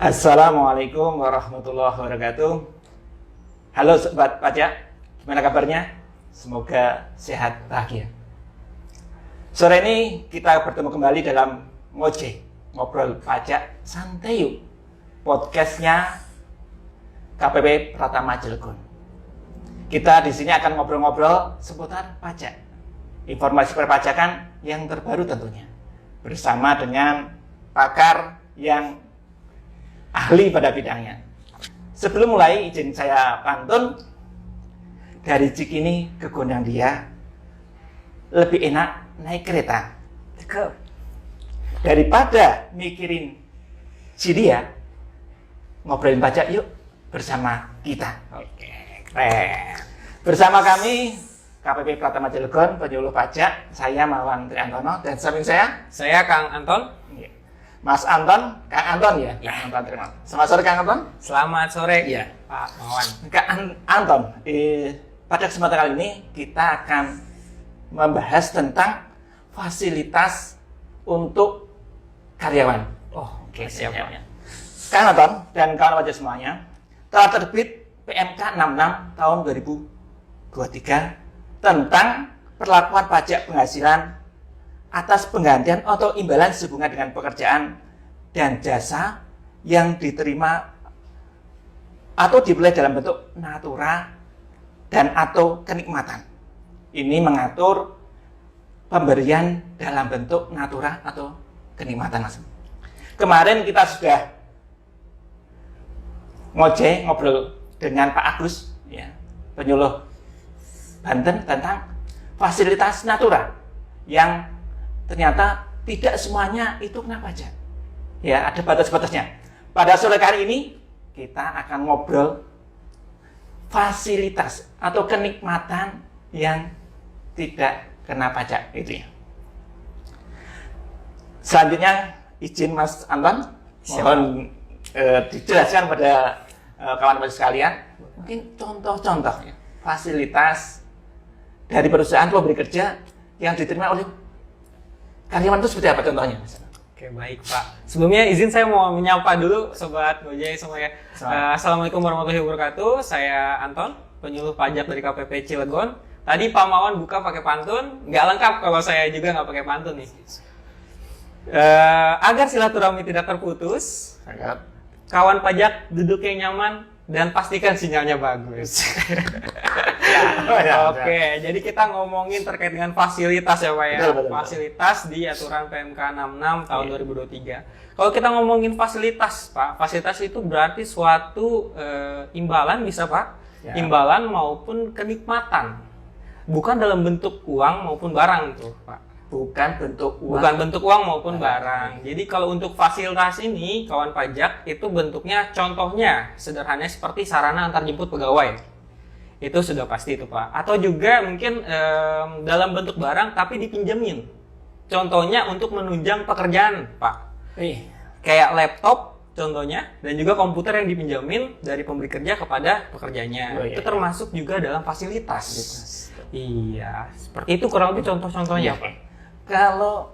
Assalamualaikum warahmatullahi wabarakatuh. Halo sobat pajak, gimana kabarnya? Semoga sehat bahagia. Sore ini kita bertemu kembali dalam ngobrol pajak santai yuk, podcastnya KPP Pratama Cilegon. Kita di sini akan ngobrol-ngobrol seputar pajak, informasi perpajakan yang terbaru tentunya, bersama dengan pakar yang ahli pada bidangnya. Sebelum mulai, izin saya pantun, dari Cikini ke Gondangdia lebih enak naik kereta. Daripada mikirin Cilia, ngobrolin pajak yuk bersama kita. Oke, keren. Bersama kami KPP Pratama Cilegon, penyuluh pajak. Saya Mawan Triantono dan samping saya Kang Anton. Mas Anton, Kang Anton ya? Kang Anton, terima kasih. Selamat sore Kang Anton. Selamat sore ya, Pak Mawan. Kang Anton, pada kesempatan kali ini kita akan membahas tentang fasilitas untuk karyawan. Oh, oke, siap. Kang Anton dan kawan pajak semuanya, telah terbit PMK 66 tahun 2023 tentang perlakuan pajak penghasilan atas penggantian atau imbalan sehubungan dengan pekerjaan dan jasa yang diterima atau dibeli dalam bentuk natura dan atau kenikmatan. Ini mengatur pemberian dalam bentuk natura atau kenikmatan, Mas. Kemarin kita sudah ngobrol dengan Pak Agus, ya, penyuluh Banten, tentang fasilitas natura yang ternyata tidak semuanya itu kena pajak. Ya, ada batas-batasnya. Pada sore kali ini kita akan ngobrol fasilitas atau kenikmatan yang tidak kena pajak itu ya. Selanjutnya izin Mas Anton, mohon dijelaskan pada kawan pajak sekalian mungkin contoh-contoh ya, fasilitas dari perusahaan pemberi kerja yang diterima oleh karyawan itu seperti apa contohnya? Oke, baik Pak. Sebelumnya izin saya mau menyapa dulu Sobat Gojek semua ya. Assalamualaikum warahmatullahi wabarakatuh. Saya Anton, penyuluh pajak dari KPP Cilegon. Tadi Pak Mawan buka pakai pantun, nggak lengkap kalau saya juga nggak pakai pantun nih. Agar silaturahmi tidak terputus, kawan pajak duduk yang nyaman dan pastikan sinyalnya bagus. Oke, jadi kita ngomongin terkait dengan fasilitas ya Pak ya. Betul. Fasilitas di aturan PMK 66 tahun 2023. Kalau kita ngomongin fasilitas Pak, fasilitas itu berarti suatu imbalan bisa Pak, ya. Imbalan maupun kenikmatan. Bukan dalam bentuk uang maupun barang tuh Pak. Bukan bentuk uang maupun barang. Jadi kalau untuk fasilitas ini, kawan pajak itu bentuknya contohnya sederhananya seperti sarana antar jemput pegawai. Itu sudah pasti itu Pak. Atau juga mungkin dalam bentuk barang tapi dipinjemin. Contohnya untuk menunjang pekerjaan Pak. Kayak laptop contohnya dan juga komputer yang dipinjemin dari pemberi kerja kepada pekerjanya. Itu termasuk juga dalam fasilitas. Iya, seperti itu kurang lebih contoh-contohnya Pak. Kalau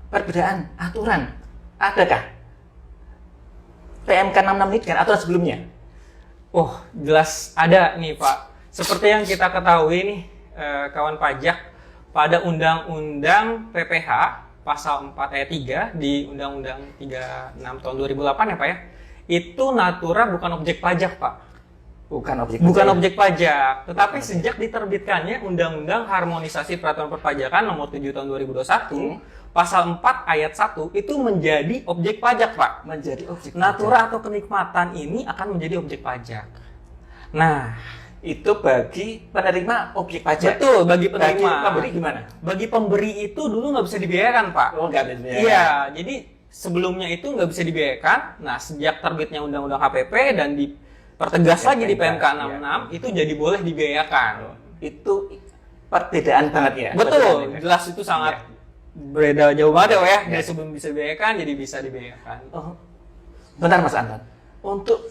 perbedaan aturan, adakah? PMK 66 ini dengan aturan sebelumnya? Oh, jelas ada nih Pak. Seperti yang kita ketahui nih, kawan pajak, pada Undang-Undang PPH Pasal 4 ayat 3 di Undang-Undang 36 tahun 2008 ya Pak ya, itu natura bukan objek pajak Pak. Bukan objek pajak, tetapi sejak diterbitkannya Undang-Undang Harmonisasi Peraturan Perpajakan Nomor 7 Tahun 2021, Pasal 4 Ayat 1 itu menjadi objek pajak, Pak. Menjadi objek natura pajak. Atau kenikmatan ini akan menjadi objek pajak. Nah, itu bagi penerima objek pajak. Betul, bagi penerima. Bagi pemberi gimana? Bagi pemberi itu dulu nggak bisa dibiayakan, Pak. Oh, nggak bisa dibiayakan. Iya, jadi sebelumnya itu nggak bisa dibiayakan. Nah, sejak terbitnya Undang-Undang HPP dan pertegas lagi di PMK 66 itu jadi boleh dibiayakan. Itu perbedaan banget ya. Betul, jelas itu sangat beda jauh banget ya. Dari sebelum bisa dibiayakan jadi bisa dibiayakan. Oh. Bentar Mas Anton. Untuk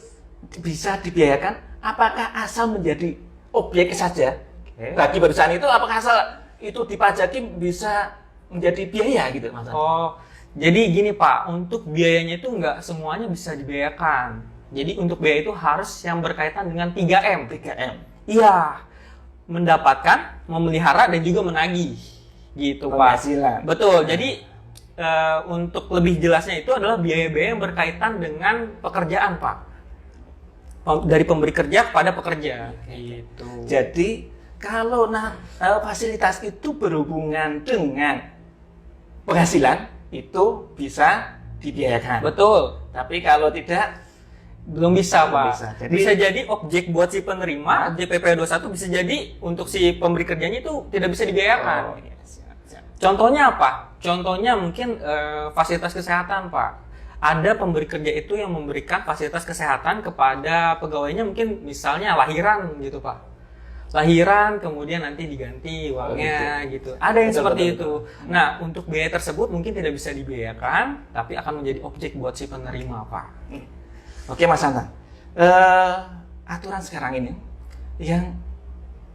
bisa dibiayakan, apakah asal menjadi objek saja? Bagi perusahaan itu apakah asal itu dipajaki bisa menjadi biaya gitu Mas Anton? Oh, Jadi gini Pak, untuk biayanya itu nggak semuanya bisa dibiayakan. Jadi untuk biaya itu harus yang berkaitan dengan 3M. 3M. Iya, mendapatkan, memelihara, dan juga menagih. Gitu Pak. Penghasilan. Betul, jadi untuk lebih jelasnya itu adalah biaya-biaya yang berkaitan dengan pekerjaan Pak. Dari pemberi kerja kepada pekerja. Gitu. Jadi kalau fasilitas itu berhubungan dengan penghasilan, itu bisa dibiayakan. Betul. Tapi kalau tidak, belum bisa, belum Pak. bisa. Bisa jadi objek buat si penerima, objek PP 21 bisa jadi untuk si pemberi kerjanya itu tidak bisa dibiayakan. Oh, iya. Siap. Contohnya apa? Contohnya mungkin fasilitas kesehatan, Pak. Ada pemberi kerja itu yang memberikan fasilitas kesehatan kepada pegawainya, mungkin misalnya lahiran gitu, Pak. Lahiran kemudian nanti diganti uangnya gitu. Ada yang seperti itu. Nah, untuk biaya tersebut mungkin tidak bisa dibiayakan, tapi akan menjadi objek buat si penerima, Pak. Oke, Mas Anton. Aturan sekarang ini yang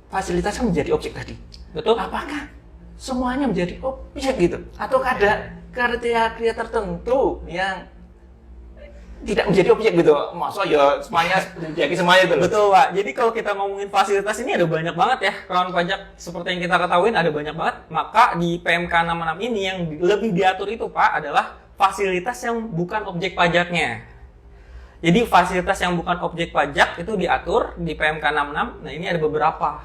fasilitas kan menjadi objek tadi. Betul? Apakah semuanya menjadi objek gitu? Atau ada kriteria tertentu yang tidak menjadi objek gitu? Masa ya semuanya menjadi semuanya itu loh. Betul, Pak. Jadi kalau kita ngomongin fasilitas ini ada banyak banget ya. Kawan pajak seperti yang kita ketahui ada banyak banget. Maka di PMK 66 ini yang lebih diatur itu, Pak, adalah fasilitas yang bukan objek pajaknya. Jadi fasilitas yang bukan objek pajak itu diatur di PMK 66. Nah, ini ada beberapa.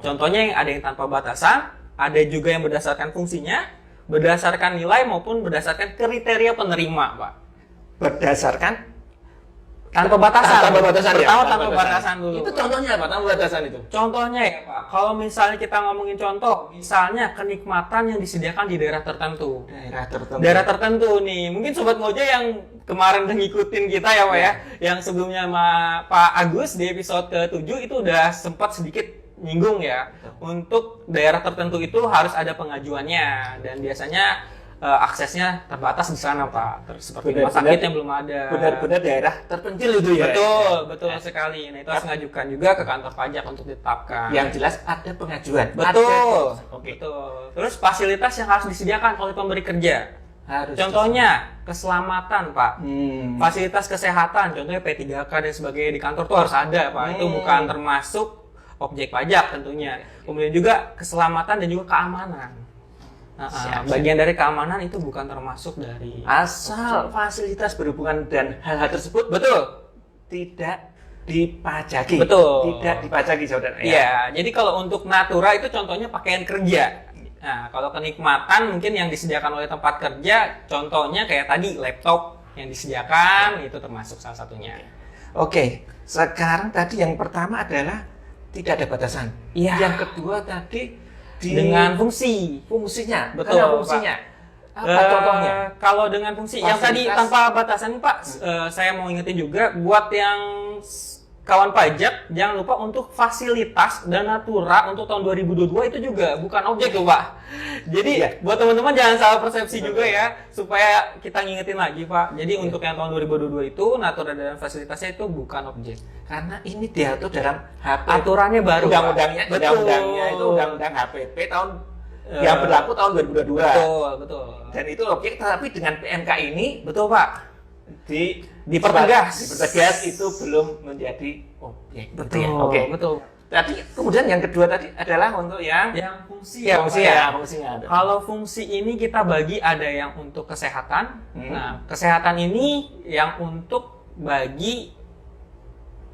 Contohnya yang ada yang tanpa batasan, ada juga yang berdasarkan fungsinya, berdasarkan nilai maupun berdasarkan kriteria penerima, Pak. Berdasarkan tanpa batasan. Tanpa batasan. Pertama tanpa batasan dulu. Itu contohnya apa? Tanpa batasan itu. Contohnya ya, Pak. Kalau misalnya kita ngomongin contoh, misalnya kenikmatan yang disediakan di daerah tertentu. Daerah tertentu nih. Mungkin sobat Moja yang kemarin udah ngikutin kita ya, Pak ya. Yang sebelumnya sama Pak Agus di episode ke-7 itu udah sempat sedikit nyinggung ya. Untuk daerah tertentu itu harus ada pengajuannya, dan biasanya aksesnya terbatas di sana, Pak. Seperti rumah sakit yang belum ada. Benar-benar daerah terpencil itu ya. Betul sekali. Nah, itu harus mengajukan juga ke kantor pajak untuk ditetapkan. Yang jelas ada pengajuan. Betul. Oke. Betul. Terus fasilitas yang harus disediakan oleh pemberi kerja. Contohnya keselamatan, Pak. Fasilitas kesehatan, contohnya P3K dan sebagainya di kantor tuh harus ada, Pak. Itu bukan termasuk objek pajak tentunya. Kemudian juga keselamatan dan juga keamanan. Bagian dari keamanan itu bukan termasuk dari asal fasilitas berhubungan dan hal-hal tersebut tidak dipajaki. Betul. Tidak dipajaki, saudara. Iya, jadi kalau untuk natura itu contohnya pakaian kerja. Nah, kalau kenikmatan mungkin yang disediakan oleh tempat kerja, contohnya kayak tadi laptop yang disediakan itu termasuk salah satunya. Oke, sekarang tadi yang pertama adalah tidak ada batasan. Iya. Yang kedua tadi dengan fungsinya. Betul, fungsinya. Apa contohnya? Kalau dengan fungsi yang tadi tanpa batasan, Pak, saya mau ingetin juga buat yang kawan pajak, jangan lupa untuk fasilitas dan natura untuk tahun 2022 itu juga bukan objek tuh, Pak. Jadi buat teman-teman jangan salah persepsi juga ya, supaya kita ngingetin lagi, Pak. Jadi untuk yang tahun 2022 itu natura dan fasilitasnya itu bukan objek. Karena ini diatur dalam HP. Aturannya baru. Undang-undangnya itu undang-undang HPP tahun yang berlaku tahun 2022. Betul. Dan itu objek, tapi dengan PMK ini, betul, Pak. Dipertegas itu belum menjadi objek. Betul. Ya? Oke. Betul. Tadi kemudian yang kedua tadi adalah untuk yang fungsi ya. Fungsinya. Kalau fungsi ini kita bagi ada yang untuk kesehatan. Nah, kesehatan ini yang untuk bagi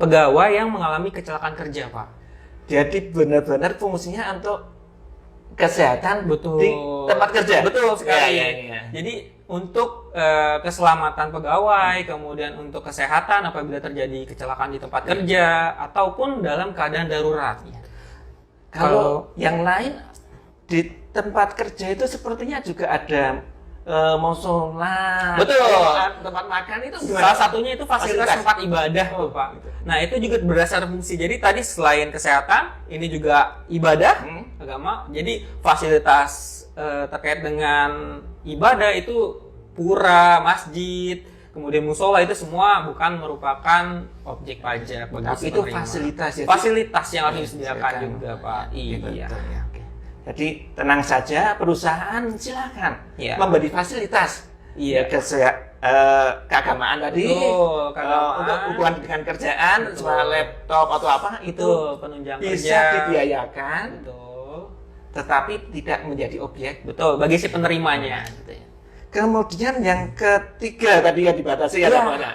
pegawai yang mengalami kecelakaan kerja, Pak. Jadi benar-benar fungsinya untuk kesehatan di tempat kerja. Betul sekali. Ya. Jadi untuk keselamatan pegawai, kemudian untuk kesehatan apabila terjadi kecelakaan di tempat kerja, ataupun dalam keadaan darurat. Kalau yang lain di tempat kerja itu sepertinya juga ada musola, tempat makan itu gimana? Salah satunya itu fasilitas tempat ibadah, Pak. Nah, itu juga berdasarkan fungsi. Jadi tadi selain kesehatan, ini juga ibadah agama. Jadi fasilitas terkait dengan ibadah itu pura, masjid, kemudian musola itu semua bukan merupakan objek pajak. Tapi itu fasilitas ya. Fasilitas yang harus disediakan juga, Pak. Iya. Betul, ya. Jadi tenang saja, perusahaan silakan memberi fasilitas Iya. Keagamaan tadi, Betul, keagamaan. untuk hubungan dengan kerjaan, Betul. sebuah laptop atau apa itu penunjang bisa kerja. dibiayakan, Betul. tetapi tidak menjadi objek. Betul, bagi si penerimanya. Gitu ya. Kemudian yang ketiga tadi yang dibatasi ya, Iya. namanya.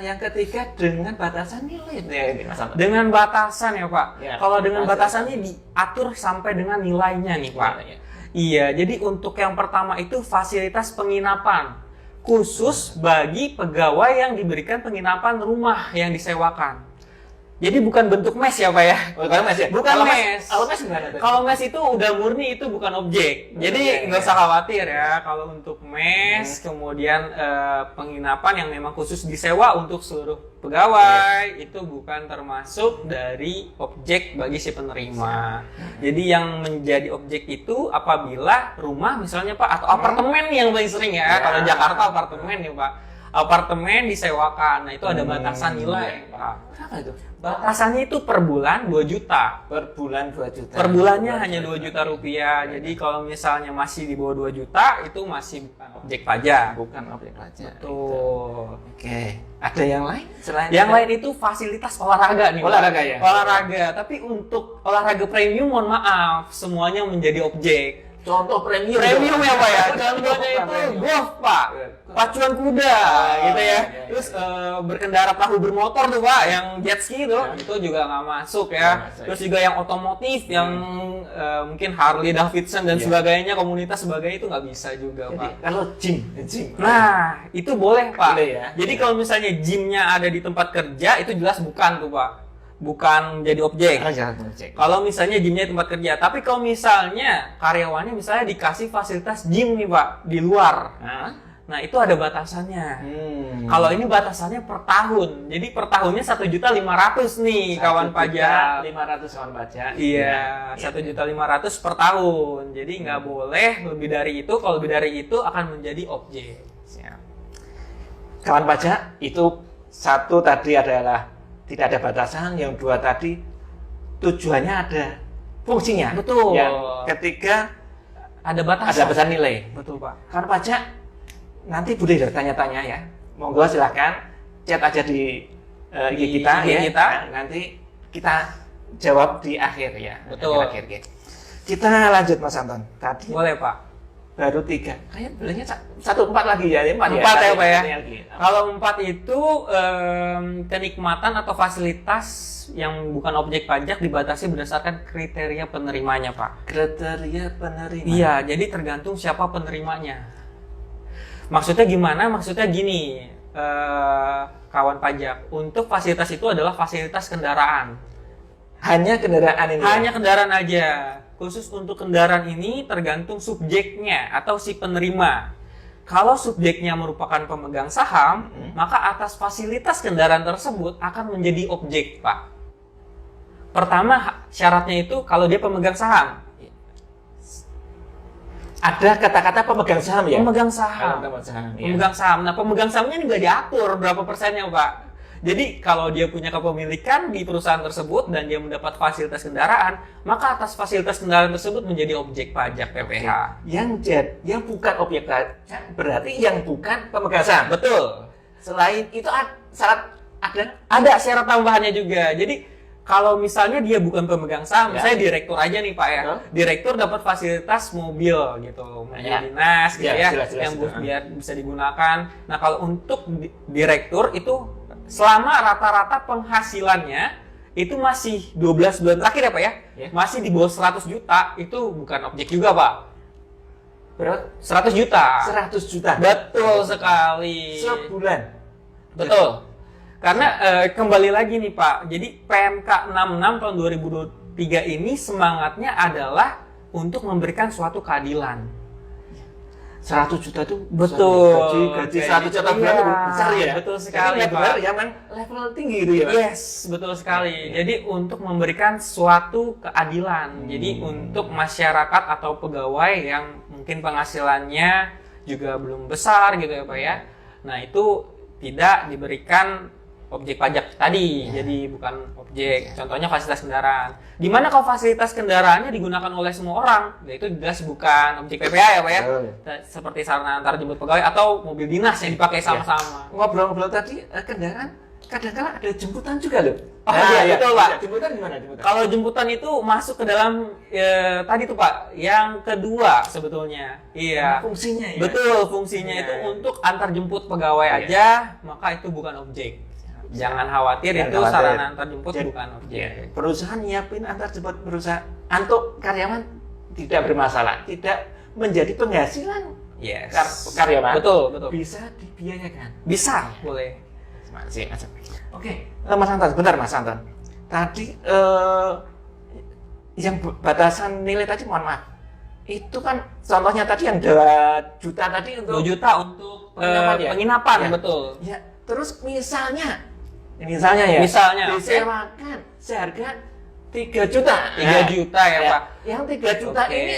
Yang ketiga dengan batasan nilai ini, Mas Anton. Dengan batasan ya Pak. Ya, Kalau dengan batasan. batasannya diatur sampai dengan nilainya nih Pak. Nilainya. Iya, jadi untuk yang pertama itu fasilitas penginapan khusus bagi pegawai yang diberikan penginapan rumah yang disewakan. Jadi bukan bentuk mes ya Pak ya? Oh, kalau mes ya? Bukan Kalau mes. Kalau mes gimana tuh? Kalau mes itu udah murni, itu bukan objek. Jadi nggak usah khawatir ya. Kalau untuk mes, kemudian penginapan yang memang khusus disewa untuk seluruh pegawai, itu bukan termasuk dari objek bagi si penerima. Jadi yang menjadi objek itu apabila rumah misalnya Pak, atau apartemen yang paling sering ya. Kalau Jakarta apartemen ya Pak. Apartemen disewakan, nah itu ada batasan nilai Pak. Berapa itu? Batasannya itu per bulan 2 juta. Per bulan 2 juta. Per bulannya hanya 2 juta rupiah. Jadi kalau misalnya masih di bawah 2 juta, itu masih bukan objek pajak. Bukan objek pajak. Tuh. Oke. Ada yang lain selain Yang lain itu fasilitas olahraga nih. Pak. Olahraga ya? Olahraga. Tapi untuk olahraga premium, mohon maaf, semuanya menjadi objek. Contoh premium. Premium ya Pak ya. Contohnya Bukan itu premium. golf Pak. Pacuan kuda gitu ya. Terus berkendara perahu bermotor tuh Pak, yang jet ski itu juga nggak masuk ya. Terus juga yang otomotif, yang mungkin Harley Davidson dan sebagainya, komunitas sebagainya itu nggak bisa juga Jadi, Pak. kalau gym. Nah, itu boleh Pak. Boleh ya? Jadi kalau misalnya gymnya ada di tempat kerja, itu jelas bukan tuh Pak. Bukan menjadi objek. Kalau misalnya gymnya di tempat kerja, tapi kalau misalnya karyawannya misalnya dikasih fasilitas gym nih Pak di luar, nah itu ada batasannya. Kalau ini batasannya per tahun, jadi per tahunnya 1.500.000 nih kawan pajak. 500 kawan pajak. Iya, 1.500.000 per tahun. Jadi nggak boleh lebih dari itu. Kalau lebih dari itu akan menjadi objek. Siap. Kawan pajak itu satu tadi adalah tidak ada batasan, yang dua tadi tujuannya ada fungsinya. Betul. Yang ketiga Ada batasan. ada batasan nilai. Betul Pak. Kawan pajak nanti boleh tanya-tanya ya. Monggo silahkan chat aja di IG kita IG ya. kita. Nah, nanti kita jawab di akhir ya. Betul. Akhir. Kita lanjut Mas Anton. Tadi Boleh Pak. baru 3. Kayak bilangnya 1 4 lagi ya. 4 ya. Empat ya Pak ya. Lagi. Kalau 4 itu kenikmatan atau fasilitas yang bukan objek pajak dibatasi berdasarkan kriteria penerimanya Pak. Kriteria penerima. Iya, jadi tergantung siapa penerimanya. Maksudnya gimana? Maksudnya gini, kawan pajak. Untuk fasilitas itu adalah fasilitas kendaraan. Hanya kendaraan ini. Hanya kendaraan aja. Khusus untuk kendaraan ini tergantung subjeknya atau si penerima. Kalau subjeknya merupakan pemegang saham, maka atas fasilitas kendaraan tersebut akan menjadi objek, Pak. Pertama, syaratnya itu kalau dia pemegang saham. Ada kata-kata pemegang saham ya? Pemegang saham. Pemegang saham. Ya. Pemegang saham. Nah, pemegang sahamnya ini nggak diatur berapa persennya, Pak. Jadi, kalau dia punya kepemilikan di perusahaan tersebut dan dia mendapat fasilitas kendaraan, maka atas fasilitas kendaraan tersebut menjadi objek pajak PPh. Yang bukan objek pajak berarti yang bukan pemegang saham. Betul. Selain itu syarat ada? Ada syarat tambahannya juga. Jadi, kalau misalnya dia bukan pemegang saham, Ya. saya direktur aja nih Pak ya. Betul. Direktur dapat fasilitas mobil gitu, mobil Ya. dinas gitu Ya, ya, jelas. yang biar bisa digunakan. Nah, kalau untuk direktur itu selama rata-rata penghasilannya itu masih 12 bulan terakhir ya Pak ya, Ya. masih di bawah 100 juta, itu bukan objek juga Pak. Berapa? 100 juta. 100 juta. Betul sekali. Sebulan. Betul. Karena kembali lagi nih Pak, jadi PMK 66 tahun 2023 ini semangatnya adalah untuk memberikan suatu keadilan. 100 juta itu Betul. gaji 100 juta bulan Iya, itu besar ya. betul sekali, Jadi benar Pak. ya, man, level tinggi gitu ya. Pak? Yes, betul sekali. Jadi untuk memberikan suatu keadilan. Jadi untuk masyarakat atau pegawai yang mungkin penghasilannya juga belum besar gitu ya Pak ya. Nah, itu tidak diberikan objek pajak tadi, jadi bukan objek. Contohnya fasilitas kendaraan. Di mana kalau fasilitas kendaraannya digunakan oleh semua orang, ya itu jelas bukan objek PPh ya Pak ya. Seperti sarana antar jemput pegawai atau mobil dinas yang dipakai sama-sama. Ngobrol-ngobrol tadi kendaraan kadang-kadang ada jemputan juga loh. Oh iya, betul Pak. Jemputan gimana jemputan? Kalau jemputan itu masuk ke dalam tadi tuh Pak, yang kedua sebetulnya. Iya. Fungsinya ya. Betul, fungsinya itu untuk antar jemput pegawai aja, maka itu bukan objek. Jangan khawatir, itu sarana antar jemput bukan objek. Perusahaan nyiapin antar jemput perusahaan untuk karyawan tidak bermasalah, tidak menjadi penghasilan karyawan. Betul. Bisa dibiayakan. Bisa, boleh. Oke, Mas Anton, bentar Mas Anton. Tadi yang batasan nilai tadi, mohon maaf. Itu kan contohnya tadi yang 2 juta tadi untuk 2 juta untuk penginapan ya? Betul. Ya, terus misalnya disewakan seharga 3 juta. 3 juta ya, Pak. Yang 3 juta ini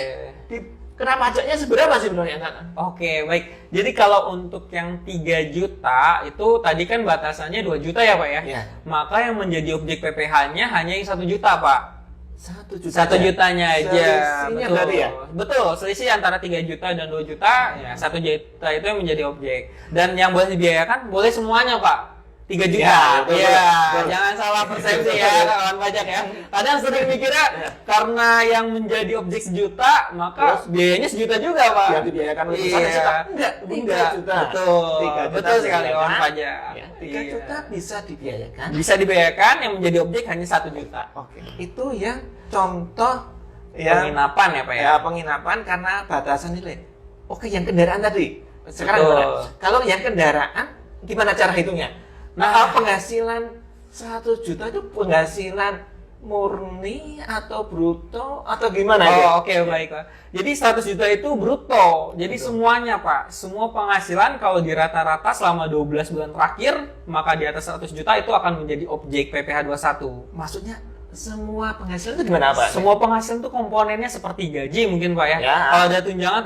kena pajaknya seberapa sih sebenarnya? Oke, baik. Jadi kalau untuk yang 3 juta itu tadi kan batasannya 2 juta ya Pak ya? Ya. Maka yang menjadi objek PPh-nya hanya yang 1 juta Pak. 1 juta. 1 jutanya aja. Selisihnya Betul. ya? Betul, selisih antara 3 juta dan 2 juta, ya 1 juta itu yang menjadi objek. Dan yang boleh dibiayakan boleh semuanya Pak. 3 juta. Iya, jangan salah persepsi ya kawan pajak ya. Kadang sering mikirnya karena yang menjadi objek 1 juta, maka biayanya 1 juta juga, Pak. Yang dibiayakan oleh perusahaan 1 juta. Enggak, 3 juta. Betul. 3 juta Betul sekali kawan pajak. 3 juta bisa dibiayakan. Bisa dibiayakan, yang menjadi objek hanya 1 juta. Oke. Itu yang contoh yang penginapan ya, Pak ya. Ya, penginapan karena batasan nilai. Oke, yang kendaraan tadi. Sekarang gimana? Kalau yang kendaraan gimana cara hitungnya? Nah, penghasilan 1 juta itu penghasilan murni atau bruto atau gimana? Oh, oke, baik Pak. Jadi 100 juta itu bruto. Jadi semuanya Pak, semua penghasilan kalau di rata-rata selama 12 bulan terakhir, maka di atas 100 juta itu akan menjadi objek PPh 21. Maksudnya semua penghasilan itu gimana Pak? Semua penghasilan itu komponennya seperti gaji mungkin Pak ya. Kalau ada tunjangan.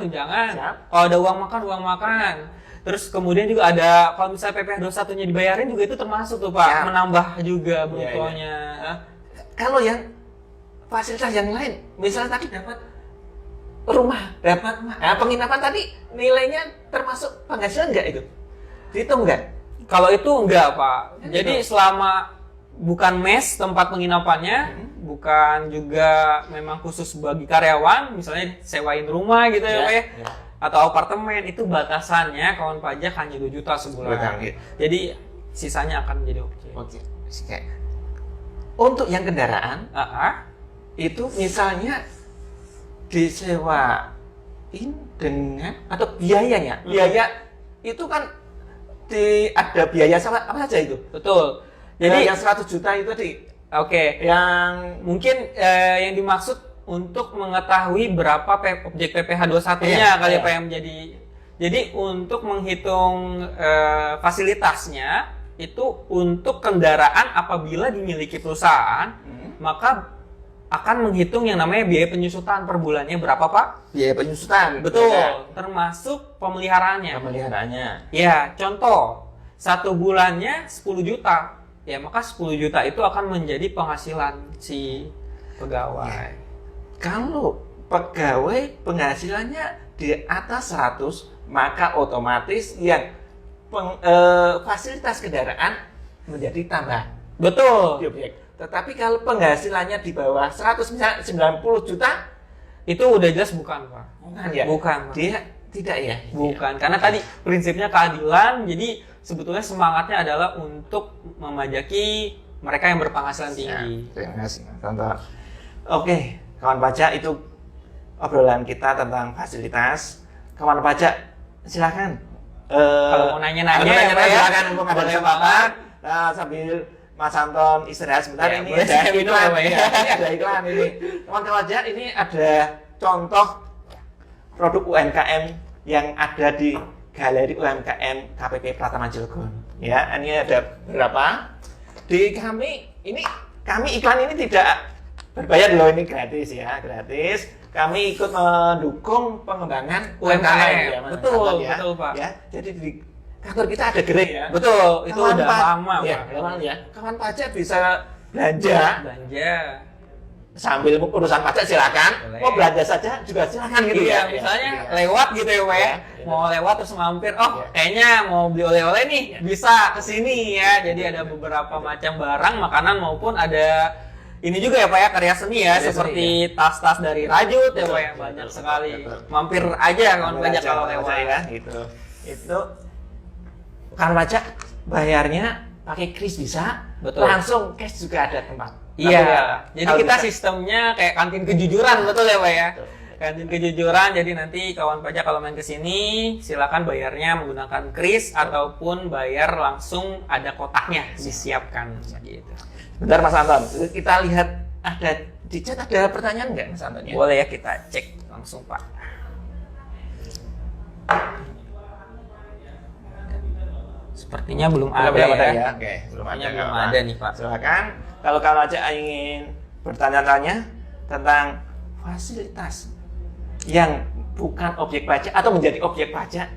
Kalau ada uang makan. Terus kemudian juga ada, kalau misalnya PPh 21-nya dibayarin juga itu termasuk tuh Pak, menambah juga brutonya. Kalau yang fasilitas yang lain, misalnya tadi dapat rumah, penginapan tadi nilainya termasuk penghasilan nggak itu? Dihitung nggak? Kalau itu enggak Pak. Jadi selama bukan mes tempat penginapannya, bukan juga memang khusus bagi karyawan, misalnya sewain rumah gitu ya Pak ya. Atau apartemen, itu batasannya kawan pajak hanya 2 juta sebulan. Jadi sisanya akan menjadi objek. Oke. Untuk yang kendaraan, itu misalnya disewain dengan atau biayanya. Biaya itu kan ada biaya sama apa saja itu? Betul. Jadi yang 100 juta itu tadi. Oke. Yang mungkin yang dimaksud untuk mengetahui berapa objek PPh 21-nya kali Pak yang menjadi. Jadi untuk menghitung fasilitasnya itu untuk kendaraan apabila dimiliki perusahaan, maka akan menghitung yang namanya biaya penyusutan per bulannya berapa Pak? Biaya penyusutan. Betul, termasuk pemeliharaannya. Ya, contoh 1 bulannya 10 juta. Ya, maka 10 juta itu akan menjadi penghasilan si pegawai. Kalau pegawai penghasilannya di atas 100, maka otomatis yang fasilitas kendaraan menjadi tambah. Betul. Tetapi kalau penghasilannya di bawah 100, misalnya 90 juta, itu udah jelas bukan Pak. Bukan Pak. Dia tidak ya? Bukan, karena tadi prinsipnya keadilan, jadi sebetulnya semangatnya adalah untuk memajaki mereka yang berpenghasilan tinggi. Terima kasih, Tonton. Oke. Kawan pajak, itu obrolan kita tentang fasilitas. Kawan pajak, silakan. Kalau mau nanya-nanya, silakan untuk ada kesempatan. Sambil Mas Anton istirahat sebentar, ini ada iklan. Ini ada iklan ini. Kawan pajak, ini ada contoh produk UMKM yang ada di Galeri UMKM KPP Pratama Cilegon. Ya, ini ada berapa? Di kami iklan ini tidak berbayar loh, ini gratis ya, gratis. Kami ikut mendukung pengembangan UMKM. Ya, betul Pak. Ya, jadi kantor kita ada gerai ya. Betul, itu Kawan udah lama, ya, Pak. lama ya. Kawan pajak bisa belanja sambil urusan pajak silakan. Boleh. Mau belanja saja juga silakan gitu Iya, ya. misalnya Iya. lewat gitu ya, Pak ya. Iya. Mau lewat terus mampir, oh Iya. kayaknya mau beli oleh-oleh nih, bisa kesini ya. Jadi ada beberapa macam barang, makanan maupun ada ini juga ya Pak ya, karya seni ya, Karya seperti seni, tas-tas dari Rajut ya Betul, Pak ya, betul, banyak betul, sekali. betul. Mampir aja kawan Ambil pajak aja, kalau Kawan lewat. pajak ya, gitu. Itu kawan pajak bayarnya pakai kris bisa, Betul. langsung cash juga ada tempat. Iya, Tapi ya, jadi kalau kita bisa- sistemnya kayak kantin kejujuran, betul ya Pak ya? Betul. Kantin kejujuran, jadi nanti kawan pajak kalau main ke sini silakan bayarnya menggunakan kris ataupun bayar langsung ada kotaknya disiapkan gitu. Bentar Mas Anton, kita lihat ada di chat ada pertanyaan nggak Mas Anton? Ya? Boleh ya kita cek langsung Pak. Sepertinya belum ada Belum ada ya. ya. Oke, belum ada. Sepertinya belum Kawan. ada nih Pak. Silakan kalau kawan pajak ingin bertanya-tanya tentang fasilitas yang bukan objek pajak atau menjadi objek pajak,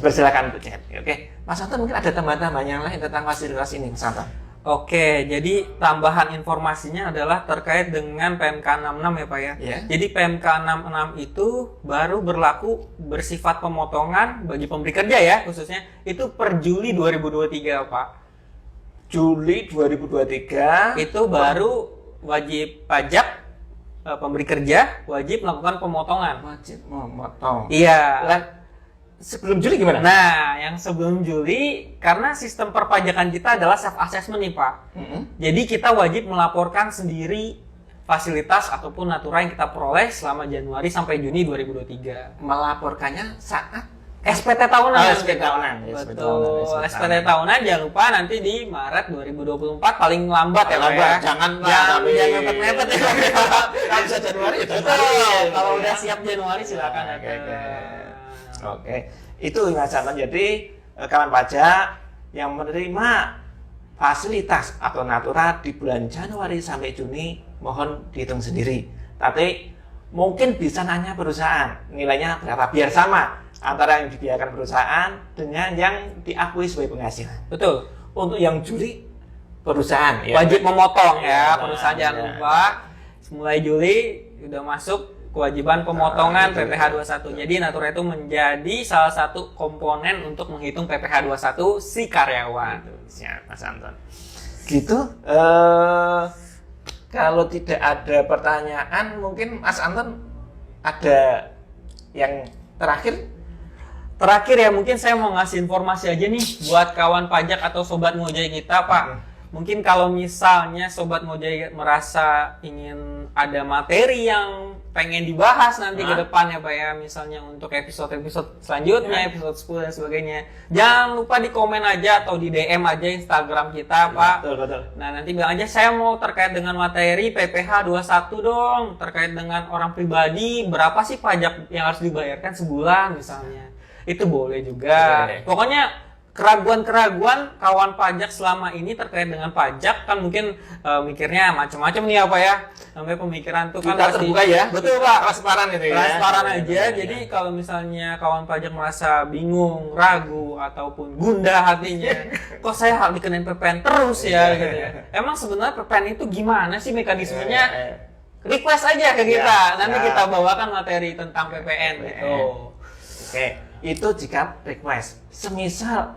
silakan untuk chat. Oke, Mas Anton mungkin ada tambahan-tambahan yang lain tentang fasilitas ini, Mas Anton. Oke, jadi tambahan informasinya adalah terkait dengan PMK 66 ya Pak ya. Ya. Jadi PMK 66 itu baru berlaku bersifat pemotongan bagi pemberi kerja ya khususnya itu per Juli 2023 Pak. Juli 2023 Itu baru wajib pajak pemberi kerja wajib melakukan pemotongan. wajib memotong. Iya. Lah, sebelum Juli gimana? Nah, yang sebelum Juli karena sistem perpajakan kita adalah self assessment nih Pak. Jadi kita wajib melaporkan sendiri fasilitas ataupun natura yang kita peroleh selama Januari sampai Juni 2023. Melaporkannya saat SPT tahunan. Oh, SPT tahunan. Ya, SPT Betul. tahunan, SPT tahunan jangan lupa nanti di Maret 2024 paling lambat ya Pak ya. Jangan jangan mepet-mepet ya. Kalau bisa Januari itu. Betul. Kalau udah siap Januari silakan Oke, datang. oke. Oke, itu Mas Anton. Jadi kawan pajak yang menerima fasilitas atau natura di bulan Januari sampai Juni mohon dihitung sendiri. Tapi mungkin bisa nanya perusahaan nilainya berapa biar sama antara yang dibiarkan perusahaan dengan yang diakui sebagai penghasilan. Betul. Untuk yang Juli perusahaan ya. Wajib memotong ya, Nah, perusahaan jangan ya. lupa. Mulai Juli udah masuk kewajiban pemotongan betul. PPh 21. Jadi natura itu menjadi salah satu komponen untuk menghitung PPh 21 si karyawan. Siap, Mas Anton. Gitu. Kalau tidak ada pertanyaan, mungkin Mas Anton ada yang terakhir. Terakhir ya mungkin saya mau ngasih informasi aja nih buat kawan pajak atau sobat ngojek kita Pak. Mungkin kalau misalnya sobat ngojek merasa ingin ada materi yang pengen dibahas nanti ke depan ya Pak ya, misalnya untuk episode-episode selanjutnya, episode 10 dan sebagainya. Jangan lupa di komen aja atau di DM aja Instagram kita Pak. Betul, betul. Nah nanti bilang aja saya mau terkait dengan materi PPh 21 dong, terkait dengan orang pribadi berapa sih pajak yang harus dibayarkan sebulan misalnya. Itu boleh juga. Boleh. Pokoknya keraguan-keraguan kawan pajak selama ini terkait dengan pajak kan mungkin mikirnya macam-macam nih apa ya. Namanya pemikiran tuh kan Kita pasti- terbuka ya. Betul Pak. Transparan itu ya. Transparan aja. Iya, Jadi iya. kalau misalnya kawan pajak merasa bingung, ragu ataupun gundah hatinya, kok saya harus dikenain PPN terus ya gitu ya. Emang sebenarnya PPN itu gimana sih mekanismenya? Request aja ke kita. Nanti ya. kita bawakan materi tentang PPN gitu. Oke, itu jika request. Semisal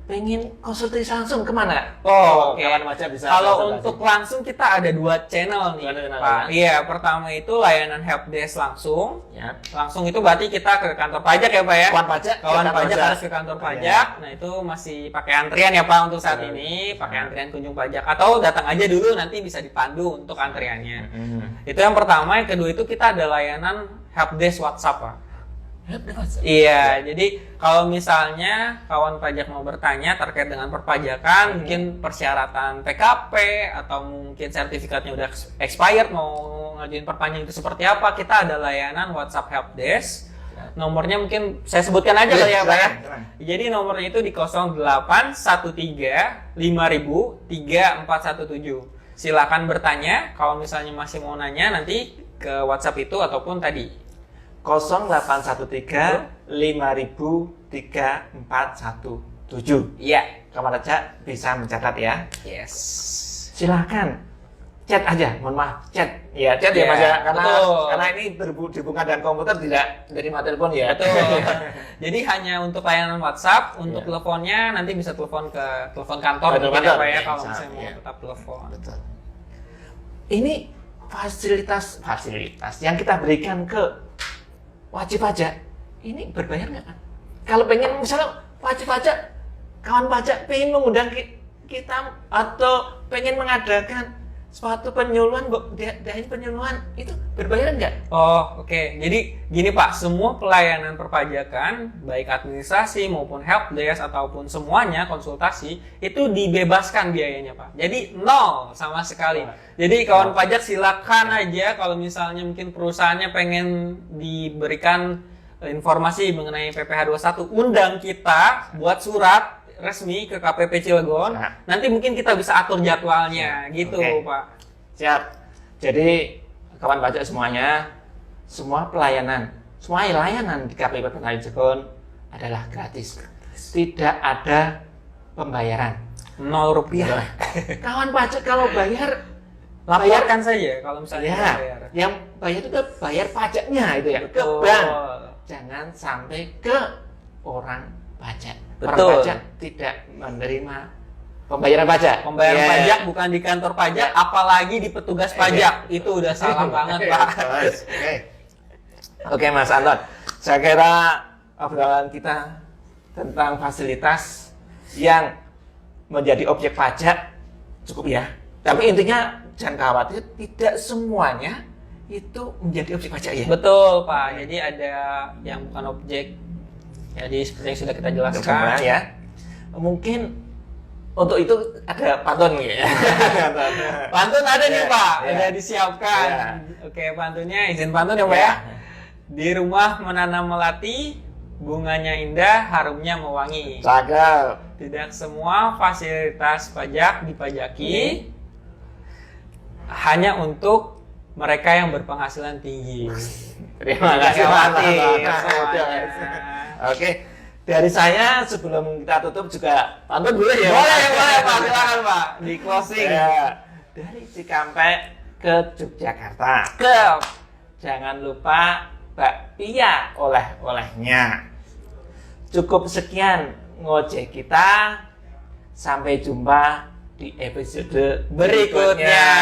pengen konsultasi langsung kemana? Oh, oke. Kawan pajak bisa. Kalau konsultasi. untuk langsung kita ada 2 channel nih, Dua channel, Pak. ya. Iya, pertama itu layanan helpdesk langsung. Ya. Langsung itu berarti kita ke kantor pajak ya, Pak ya. Kawan pajak, Kawan ke kantor pajak pajak. harus ke kantor pajak. Nah, itu masih pakai antrian ya, Pak untuk saat ini, pakai antrian kunjung pajak atau datang aja dulu nanti bisa dipandu untuk antriannya. Itu yang pertama, yang kedua itu kita ada layanan helpdesk WhatsApp, Pak. Iya, jadi kalau misalnya kawan pajak mau bertanya terkait dengan perpajakan, mungkin persyaratan PKP atau mungkin sertifikatnya udah expired, mau ngajuin perpanjang itu seperti apa, kita ada layanan WhatsApp Helpdesk. Nomornya mungkin saya sebutkan aja kali ya Pak ya. Jadi nomornya itu di 0813 5000 3417. Silakan bertanya kalau misalnya masih mau nanya nanti ke WhatsApp itu ataupun tadi 0813 5.3417. Iya. Kawan pajak bisa mencatat ya. Yes. Silakan chat aja, mohon maaf, chat ya Mas ya, karena ini dihubungkan dengan komputer, tidak menerima telepon ya. Betul. Jadi hanya untuk layanan WhatsApp, untuk teleponnya nanti bisa telepon ke telepon kantor mungkin ya Pak ya, kalau misalnya mau tetap telepon. Betul. Ini fasilitas yang kita berikan ke wajib pajak ini berbayar nggak kan? Kalau pengen misalnya wajib pajak, kawan pajak pengen mengundang kita atau pengen mengadakan suatu penyuluhan, penyuluhan itu berbayar nggak? Oh, oke. Jadi gini Pak, semua pelayanan perpajakan, baik administrasi maupun helpdesk ataupun semuanya konsultasi itu dibebaskan biayanya Pak. Jadi nol sama sekali. Jadi kawan pajak silakan aja kalau misalnya mungkin perusahaannya pengen diberikan informasi mengenai PPh 21, undang kita buat surat resmi ke KPP Cilegon. Nanti mungkin kita bisa atur jadwalnya gitu Pak. Siap. Jadi kawan pajak semuanya, semua layanan di KPP Cilegon adalah gratis. Tidak ada pembayaran. 0 rupiah. Kawan pajak kalau bayar, laporkan saja kalau misalnya bayar. Yang bayar itu bayar pajaknya itu ya, ke bank. Jangan sampai ke orang pajak. Betul. Orang pajak tidak menerima pembayaran pajak. Pembayaran pajak bukan di kantor pajak, apalagi di petugas pajak. Itu udah salah banget, Pak. Oke, Mas Anton. Saya kira obrolan kita tentang fasilitas yang menjadi objek pajak cukup ya. Tapi intinya jangan khawatir, tidak semuanya itu menjadi objek pajak ya. Betul, Pak. Jadi ada yang bukan objek. Jadi seperti yang sudah kita jelaskan ya. Mungkin untuk itu ada pantun ya. Pantun ada nih Pak, udah disiapkan. Oke, pantunnya izin pantun ya Pak ya. Di rumah menanam melati, bunganya indah, harumnya mewangi. Cakep. Tidak semua fasilitas pajak dipajaki, hanya untuk mereka yang berpenghasilan tinggi. Terima kasih semuanya. Oke, dari saya sebelum kita tutup juga pantun boleh ya? Boleh Pak, silakan Pak, di closing. Dari Cikampek ke Yogyakarta. Jangan lupa bakpia oleh-olehnya. Cukup sekian ngojek kita. Sampai jumpa di episode berikutnya.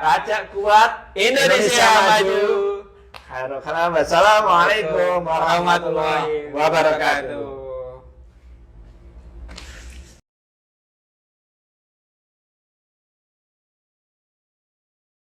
Pajak kuat, Indonesia maju. Assalamualaikum warahmatullahi wabarakatuh.